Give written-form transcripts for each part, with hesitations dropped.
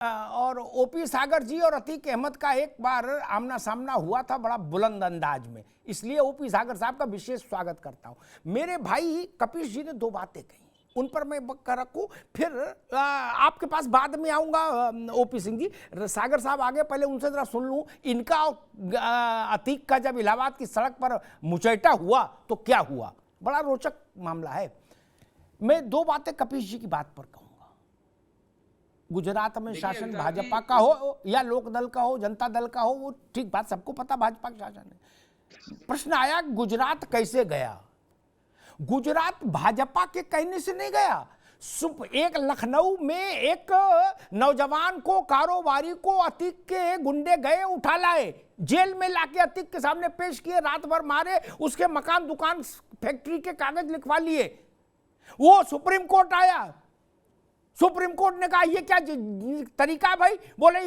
और ओपी सागर जी और अतीक अहमद का एक बार आमना सामना हुआ था बड़ा बुलंद अंदाज में, इसलिए ओपी सागर साहब का विशेष स्वागत करता हूं। मेरे भाई कपिश जी ने दो बातें कही, उन पर मैं बक रखूं, फिर आपके पास बाद में आऊंगा। ओपी सिंह जी, सागर साहब आगे, पहले उनसे जरा सुन लूं, इनका अतीक का जब इलाहाबाद की सड़क पर मुचैटा हुआ तो क्या हुआ, बड़ा रोचक मामला है। मैं दो बातें कपिश जी की बात पर कहूंगा। गुजरात में शासन भाजपा का हो या लोक दल का हो, जनता दल का हो, वो ठीक बात, सबको पता भाजपा का शासन है। प्रश्न आया गुजरात कैसे गया? गुजरात भाजपा के कहने से नहीं गया। एक लखनऊ में एक नौजवान को, कारोबारी को अतीक के गुंडे गए उठा लाए, जेल में लाके अतीक के सामने पेश किए, रात भर मारे, उसके मकान, दुकान, फैक्ट्री के कागज लिखवा लिए। वो सुप्रीम कोर्ट आया, सुप्रीम कोर्ट ने कहा ये क्या तरीका भाई? बोले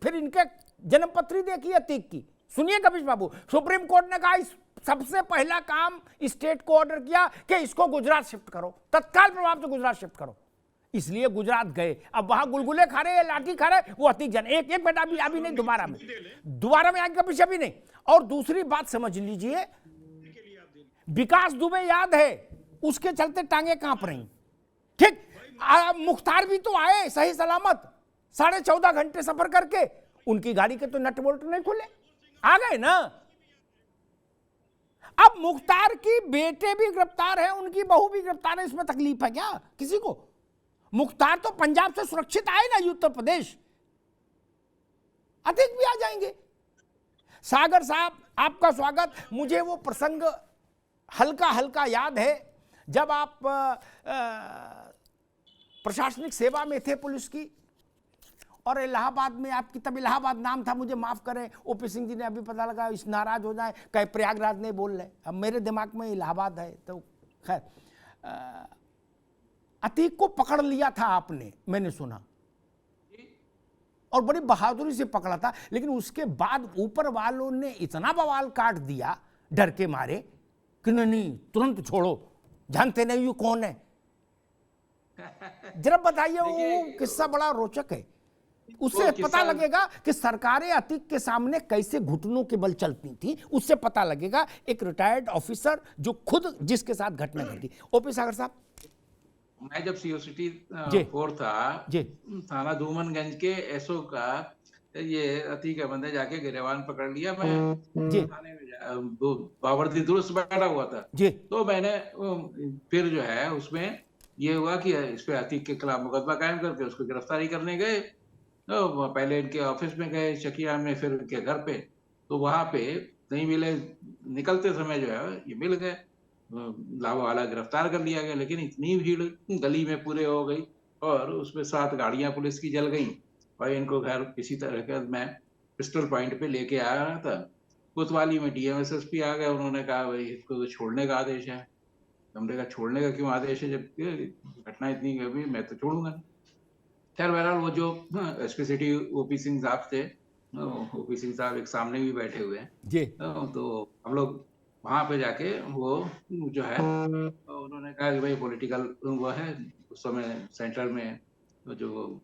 फिर इनके जन्मपत्री देखिए अतीक की, सुनिए कपिश बाबू। सुप्रीम कोर्ट ने कहा सबसे पहला काम स्टेट को ऑर्डर किया कि इसको गुजरात शिफ्ट करो, तत्काल प्रभाव से गुजरात शिफ्ट करो। इसलिए गुजरात गए। अब वहां गुलगुले खा रहे, लाठी खा रहे, वो अतीक जन एक एक बेटा अभी नहीं, दोबारा में आगे कपिश अभी नहीं। और दूसरी बात समझ लीजिए, विकास दुबे याद है, उसके चलते टांगे कांप रही, ठीक। मुख्तार भी तो आए सही सलामत, 14.5 घंटे सफर करके, उनकी गाड़ी के तो नट बोल्ट नहीं खुले, आ गए ना। अब मुख्तार की बेटे भी गिरफ्तार है, उनकी बहू भी गिरफ्तार है, इसमें तकलीफ है क्या किसी को? मुख्तार तो पंजाब से सुरक्षित आए ना, उत्तर प्रदेश, अतीक भी आ जाएंगे। सागर साहब आपका स्वागत। मुझे वो प्रसंग हल्का हल्का याद है जब आप प्रशासनिक सेवा में थे पुलिस की, और इलाहाबाद में आपकी, तब इलाहाबाद नाम था, मुझे माफ करें ओपी सिंह जी ने अभी पता लगा इस नाराज हो जाए, कहीं प्रयागराज नहीं बोल रहे, अब मेरे दिमाग में इलाहाबाद है। तो खैर, अतीक को पकड़ लिया था आपने, मैंने सुना, और बड़ी बहादुरी से पकड़ा था, लेकिन उसके बाद ऊपर वालों ने इतना बवाल काट दिया डर के मारे कि नहीं तुरंत छोड़ो, जानते नहीं ये कौन है। जरा बताइए, वो किस्सा बड़ा रोचक है, उससे पता लगेगा कि सरकारें अतीक के सामने कैसे घुटनों के बल चलती थी, उससे पता लगेगा एक रिटायर्ड ऑफिसर जो खुद जिसके साथ घटना घटी। ओपी सागर साहब, मैं जब सीओसिटी 4 था, थाना धूमनगंज के एसओ का ये अतीक अहमद ने जाके गिरवान पकड़ लिया, मैं थाने में बावर्दी दुरुस्त बैठा हुआ था, तो मैंने फिर जो है उसमें ये हुआ कि इस पे अतीक के खिलाफ मुकदमा कायम करके उसको गिरफ्तारी करने गए। तो पहले इनके ऑफिस में गए चकिया में, फिर इनके घर पे, तो वहां पे नहीं मिले, निकलते समय जो है ये मिल गए, लावा वाला गिरफ्तार कर लिया गया। लेकिन इतनी भीड़ गली में पूरे हो गई, और उसमें 7 गाड़ियां पुलिस की जल गई, और इनको घर किसी तरह का मैं पिस्टल पॉइंट पे लेके आ रहा था। कोतवाली में डीएमएसएसपी आ गए, उन्होंने कहा भाई इसको तो छोड़ने का आदेश है। हमने कहा छोड़ने का क्यों आदेश है, जब घटना इतनी गंभीर, मैं तो छोड़ूंगा। खैर बहरहाल वो जो एसपी सिटी ओपी सिंह साहब थे, ओपी सिंह साहब एक सामने भी बैठे हुए हैं, तो हम लोग वहां पे जाके वो जो है उन्होंने कहा कि भाई पॉलिटिकल वो है, उस समय सेंटर में जो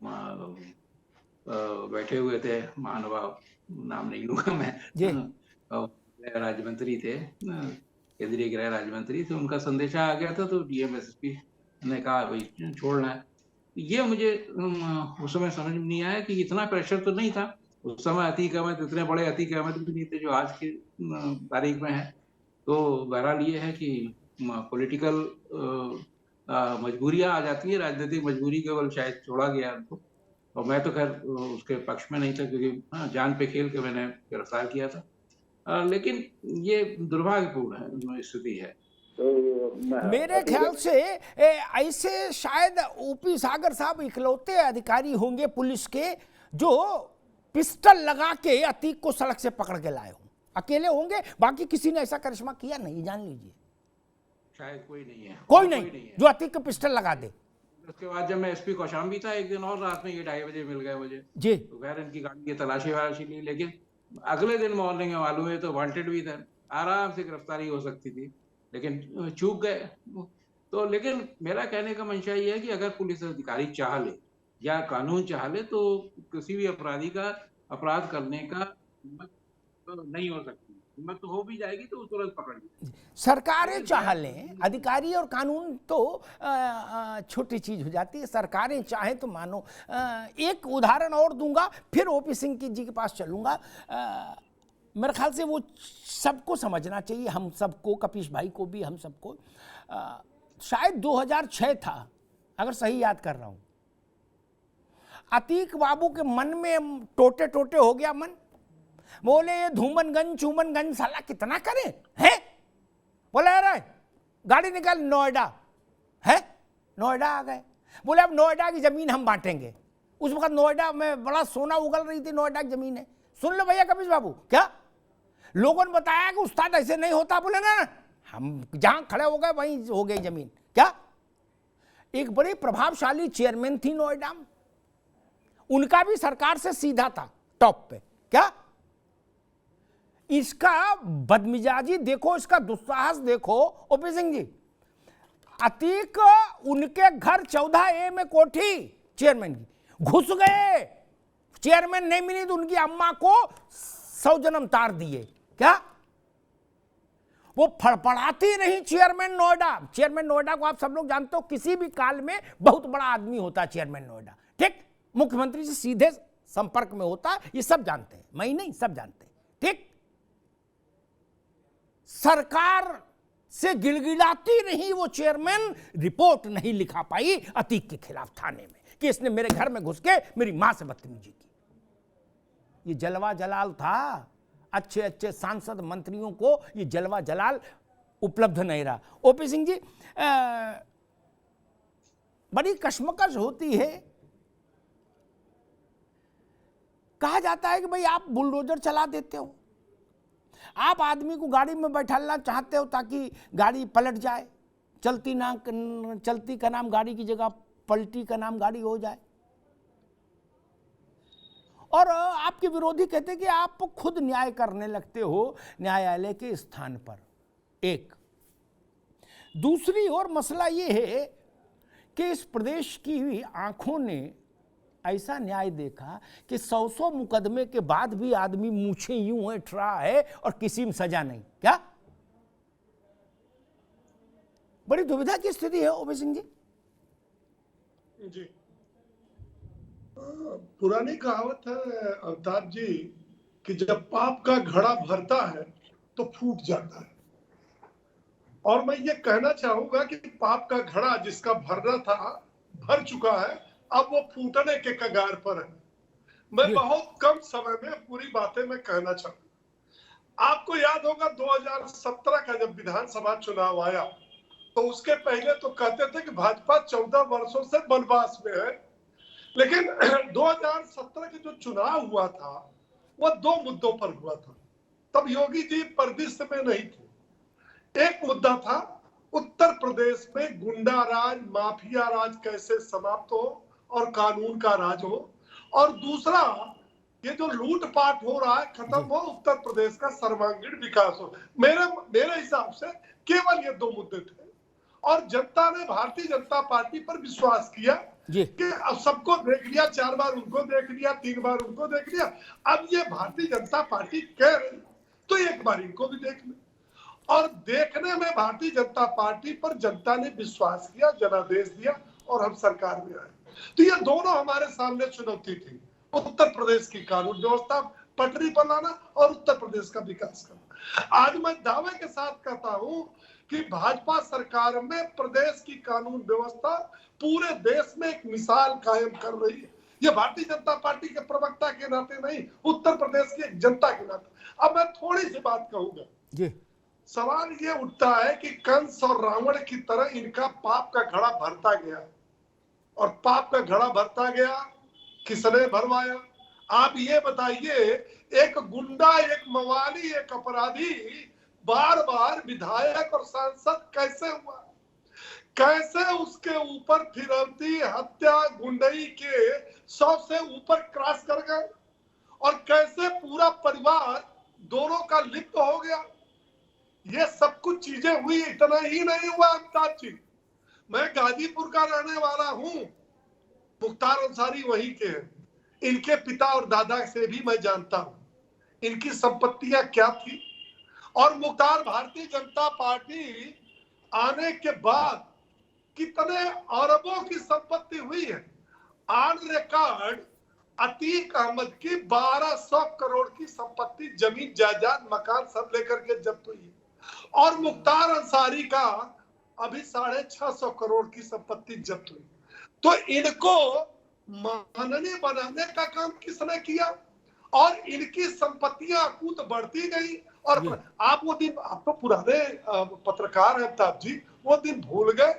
बैठे हुए थे महानुभाव, नाम नहीं लूंगा मैं, राज्य मंत्री थे, केंद्रीय गृह राज्य मंत्री, तो उनका संदेशा आ गया था, तो डीएमएसपी ने कहा भाई छोड़ना है। ये मुझे उस समय समझ में नहीं आया कि इतना प्रेशर तो नहीं था उस समय। अतीक अहमद इतने बड़े अतीक अहमद भी नहीं थे जो आज की तारीख में है। तो बहरहाल ये है कि पॉलिटिकल मजबूरियां आ जाती है, राजनीतिक मजबूरी केवल शायद छोड़ा गया उनको, और मैं तो खैर उसके पक्ष में नहीं था, क्योंकि जान पे खेल के मैंने गिरफ्तार किया था। लेकिन ये दुर्भाग्यपूर्ण स्थिति है। मेरे ख्याल से ऐसे शायद ओपी सागर साहब इकलौते अधिकारी होंगे पुलिस के जो पिस्टल लगा के अतीक को सड़क से पकड़ के लाए हों, अकेले होंगे, बाकी किसी ने ऐसा करिश्मा किया नहीं, जान लीजिए शायद कोई नहीं है, कोई नहीं जो अतीक को पिस्टल लगा दे। उसके बाद जब मैं एसपी कौशाम्बी था एक दिन, और रात में ये 2:30 बजे मिल गए मुझे तो खैर इनकी गाड़ी की तलाशी ली, लेकिन अगले दिन मॉर्निंग में मालूम है तो वांटेड भी था, आराम से गिरफ्तारी हो सकती थी, लेकिन चूक गए। तो लेकिन मेरा कहने का मंशा ये है कि अगर पुलिस अधिकारी चाह ले या कानून चाह ले तो किसी भी अपराधी का अपराध करने का हिम्मत तो नहीं हो सकती। हिम्मत तो हो भी जाएगी तो तुरंत पकड़ ली। सरकारें चाह लें, अधिकारी और कानून तो छोटी चीज हो जाती है। सरकारें चाहें तो मानो, एक उदाहरण और दूंगा, फिर ओपी सिंह जी के पास चलूंगा। मेरे ख्याल से वो सबको समझना चाहिए, हम सबको, कपीश भाई को भी, हम सबको। शायद 2006 था, अगर सही याद कर रहा हूं। अतीक बाबू के मन में टोटे टोटे हो गया मन। बोले ये धूमनगंज चूमनगंज साला कितना करे हैं। बोले अरे गाड़ी निकाल, नोएडा है, नोएडा आ गए। बोले अब नोएडा की जमीन हम बांटेंगे। उस वक्त नोएडा में बड़ा सोना उगल रही थी, नोएडा की जमीन है। सुन लो भैया कपीश बाबू, क्या लोगों ने बताया कि उस्ताद ऐसे नहीं होता। बोले ना हम जहां खड़े हो गए वहीं हो गई जमीन। क्या एक बड़ी प्रभावशाली चेयरमैन थी नोएडा में, उनका भी सरकार से सीधा था टॉप पे। क्या इसका बदमिजाजी देखो, इसका दुस्साहस देखो। ओपी सिंह जी, अतीक उनके घर 14A में कोठी चेयरमैन की, घुस गए। चेयरमैन नहीं मिली तो उनकी अम्मा को 100 जन्म तार दिए। क्या वो फड़फड़ाती रही चेयरमैन नोएडा। चेयरमैन नोएडा को आप सब लोग जानते हो, किसी भी काल में बहुत बड़ा आदमी होता है चेयरमैन नोएडा। ठीक, मुख्यमंत्री से सीधे संपर्क में होता है, ये सब जानते हैं, मैं ही नहीं, सब जानते हैं। ठीक, सरकार से गिड़गिड़ाती रही वो चेयरमैन, रिपोर्ट नहीं लिखा पाई अतीक के खिलाफ थाने में कि इसने मेरे घर में घुस के मेरी मां से बदतमीजी की। ये जलवा जलाल था। अच्छे अच्छे सांसद मंत्रियों को ये जलवा जलाल उपलब्ध नहीं रहा। ओपी सिंह जी, बड़ी कश्मकश होती है। कहा जाता है कि भाई आप बुलडोजर चला देते हो, आप आदमी को गाड़ी में बैठाना चाहते हो ताकि गाड़ी पलट जाए, चलती का नाम गाड़ी की जगह पलटी का नाम गाड़ी हो जाए। और आपके विरोधी कहते हैं कि आप खुद न्याय करने लगते हो न्यायालय के स्थान पर। एक दूसरी ओर मसला ये है कि इस प्रदेश की आंखों ने ऐसा न्याय देखा कि 100 मुकदमे के बाद भी आदमी मूछें यूं ऐंठ रहा है और किसी में सजा नहीं। क्या बड़ी दुविधा की स्थिति है ओपी सिंह जी। जी, पुरानी कहावत है अवतार जी कि जब पाप का घड़ा भरता है तो फूट जाता है। और मैं ये कहना चाहूंगा कि पाप का घड़ा जिसका भरना था भर चुका है, अब वो फूटने के कगार पर है। मैं बहुत कम समय में पूरी बातें मैं कहना चाहूंगा। आपको याद होगा 2017 का जब विधानसभा चुनाव आया तो उसके पहले तो कहते थे कि भाजपा 14 वर्षों से वनवास में है, लेकिन 2017 के जो चुनाव हुआ था वह 2 मुद्दों पर हुआ था। तब योगी जी परदिश में नहीं थे। एक मुद्दा था उत्तर प्रदेश में गुंडा राज, माफिया राज कैसे समाप्त हो और कानून का राज हो, और दूसरा ये जो लूटपाट हो रहा है खत्म हो, उत्तर प्रदेश का सर्वांगीण विकास हो। मेरे हिसाब से केवल ये 2 मुद्दे थे और जनता ने भारतीय जनता पार्टी पर विश्वास किया कि अब सबको देख लिया, 4 बार उनको देख लिया, 3 बार उनको देख लिया, अब ये भारतीय जनता पार्टी कह रही तो एक बार इनको भी देख ले। और देखने में भारतीय जनता पार्टी पर जनता ने विश्वास किया, जनादेश दिया और हम सरकार में आए। तो ये दोनों हमारे सामने चुनौती थी, उत्तर प्रदेश की कानून व्यवस्था पटरी पर लाना और उत्तर प्रदेश का विकास करना। आज मैं दावे के साथ कहता हूं कि भाजपा सरकार में प्रदेश की कानून व्यवस्था पूरे देश में एक मिसाल कायम कर रही है। ये भारतीय जनता पार्टी के प्रवक्ता के नाते नहीं, उत्तर प्रदेश की एक जनता के नाते। अब मैं थोड़ी सी बात कहूंगा जी। सवाल ये उठता है कि कंस और रावण की तरह इनका पाप का घड़ा भरता गया, और पाप का घड़ा भरता गया किसने भरवाया? आप ये बताइए, एक गुंडा, एक मवाली, एक अपराधी बार बार विधायक और सांसद कैसे हुआ? कैसे उसके ऊपर फिरौती, हत्या, गुंडई के 100 से ऊपर क्रॉस कर गए, और कैसे पूरा परिवार दोनों का लिप्त हो गया? ये सब कुछ चीजें हुई। इतना ही नहीं हुआ अमिताभ जी, मैं गाजीपुर का रहने वाला हूं। मुख्तार अंसारी वहीं के हैं, इनके पिता और दादा से भी मैं जानता हूं इनकी संपत्तियां क्या थी। और मुख्तार भारतीय जनता पार्टी आने के बाद कितने अरबों की संपत्ति हुई है। ऑन रिकॉर्ड अतीक अहमद की 1200 करोड़ की संपत्ति, जमीन जायदाद मकान सब लेकर के जब्त हुई है। और मुख्तार अंसारी का अभी 650 करोड़ की संपत्ति जब्त हुई। तो इनको माननीय बनाने का काम किसने किया और इनकी संपत्तियां अकूत बढ़ती गई। और आप वो दिन, आप तो पुराने पत्रकार हैं ताब जी, वो दिन भूल गए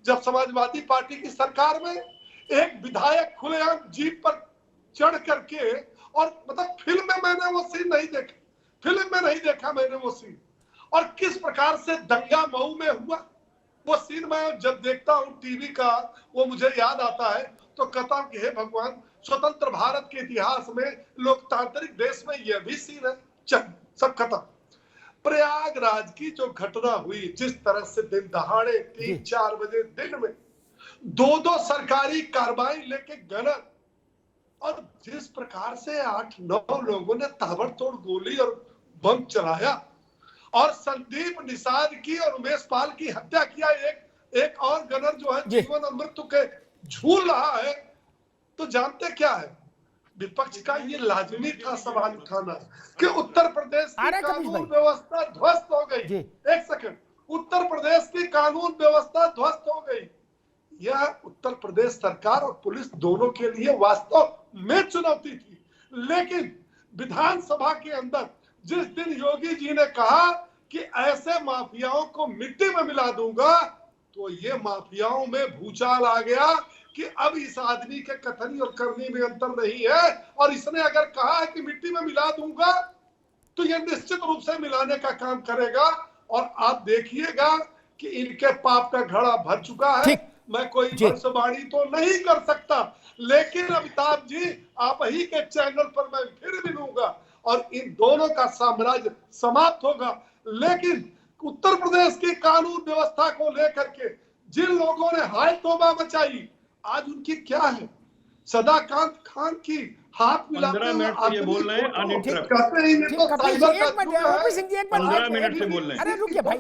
जब समाजवादी पार्टी की सरकार में एक विधायक खुलेआम जीप पर चढ़ करके, और मतलब फिल्म में मैंने वो सीन नहीं देखा, फिल्म में नहीं देखा मैंने वो सीन, और किस प्रकार से दंगा मऊ में हुआ वो सीन मैं जब देखता हूँ टीवी का, वो मुझे याद आता है तो कहता हूँ कि हे भगवान, स्वतंत्र भारत के इतिहास में लोकतांत्रिक देश में यह भी सीन है। चल सब खत्म। प्रयागराज की जो घटना हुई, जिस तरह से दिन दहाड़े 3-4 बजे दिन में 2-2 सरकारी कार्रवाई लेके गनर, और जिस प्रकार से 8-9 लोगों ने ताबड़तोड़ गोली और बम चलाया और संदीप निषाद की और उमेश पाल की हत्या किया, एक और गनर जो है जीवन और मृत्यु के झूल रहा है। तो जानते क्या है, विपक्ष का ये लाजमी था सवाल उठाना कि उत्तर प्रदेश की कानून व्यवस्था ध्वस्त हो गई। एक सेकंड, उत्तर प्रदेश की कानून व्यवस्था ध्वस्त हो गई। यह उत्तर प्रदेश सरकार और पुलिस दोनों के लिए वास्तव में चुनौती थी। लेकिन विधानसभा के अंदर जिस दिन योगी जी ने कहा कि ऐसे माफियाओं को मिट्टी में मिला दूंगा, तो ये माफियाओं में भूचाल आ गया कि अब इस आदमी के कथनी और करनी में अंतर नहीं है। और इसने अगर कहा है कि मिट्टी में मिला दूंगा, तो ये निश्चित रूप से मिलाने का काम करेगा। और आप देखिएगा कि इनके पाप का घड़ा भर चुका है। मैं कोई भविष्यवाणी तो नहीं कर सकता, लेकिन अमिताभ जी आप ही के चैनल पर मैं फिर मिलूंगा और इन दोनों का साम्राज्य समाप्त होगा। लेकिन उत्तर प्रदेश की कानून व्यवस्था को लेकर के जिन लोगों ने हाय तौबा मचाई, आज उनकी क्या है? सदाकांत खान की हाथ मिलाते हुए ये बोल रहे हैं कहते हैं 15 मिनट से बोल रहे हैं। अरे रुकिए भाई।